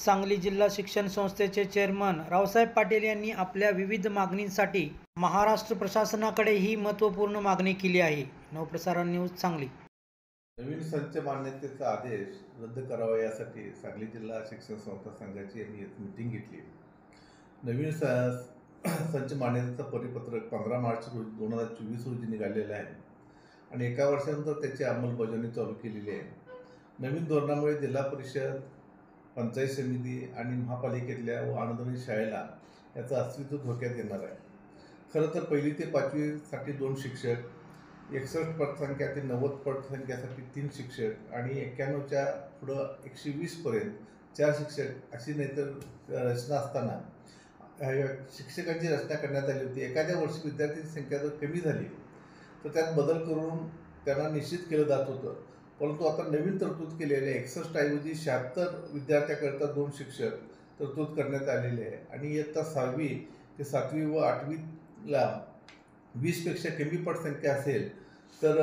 सांगली जिल्हा शिक्षण संस्थेचे चेअरमन रावसाहेब पाटील यांनी आपल्या विविध मागणींसाठी महाराष्ट्र प्रशासनाकडे ही महत्त्वपूर्ण मागणी केली आहे। नवप्रसारण न्यूज सांगली। नवीन संच मान्यतेचा आदेश रद्द करावा यासाठी सांगली जिल्हा शिक्षण संस्था संघाची यांनी मीटिंग घेतली। नवीन संच मान्यतेचा परिपत्रक 15 मार्च 2024 रोजी निघालेले आहे आणि एका वर्षानंतर त्याची अंमलबजावणी चालू केलेली आहे। नवीन धोरणामुळे जिल्हा परिषद, पंचायत समिती आणि महापालिकेतल्या व अनुदानित शाळेला याचं अस्तित्व धोक्यात येणार आहे। खरं तर 1ली ते 5वी साठी 2 शिक्षक, 61 पटसंख्या ते 90 पटसंख्यासाठी 3 शिक्षक आणि 91च्या पुढं 120 पर्यंत 4 शिक्षक अशी नाहीतर रचना असताना शिक्षकांची रचना करण्यात आली होती। एखाद्या वर्षी विद्यार्थ्यांची संख्या जर कमी झाली तर त्यात बदल करून त्यांना निश्चित केलं जात होतं, परंतु आता नवीन तरतूद केलेली आहे। 61 ऐवजी 76 विद्यार्थ्याकरता 2 शिक्षक तरतूद करण्यात आलेले आहे आणि इयत्ता 6वी ते 7वी व 8वीला 20पेक्षा कमी पटसंख्या असेल तर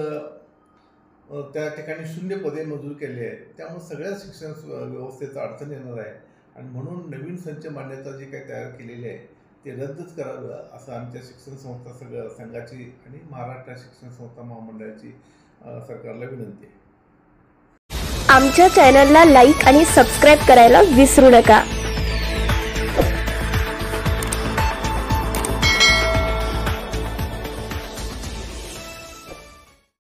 त्या ठिकाणी 0 पदे मंजूर केली आहेत। त्यामुळे सगळ्या शिक्षण व्यवस्थेचा अडचण येणार आहे आणि म्हणून नवीन संच मान्यता जी काही तयार केलेली आहे ते रद्दच करावं असं आमच्या शिक्षण संस्था संघाची आणि महाराष्ट्र शिक्षण संस्था महामंडळाची सरकारला विनंती आहे। आमच्या चॅनलला लाईक आणि सबस्क्राइब करायला विसरू नका।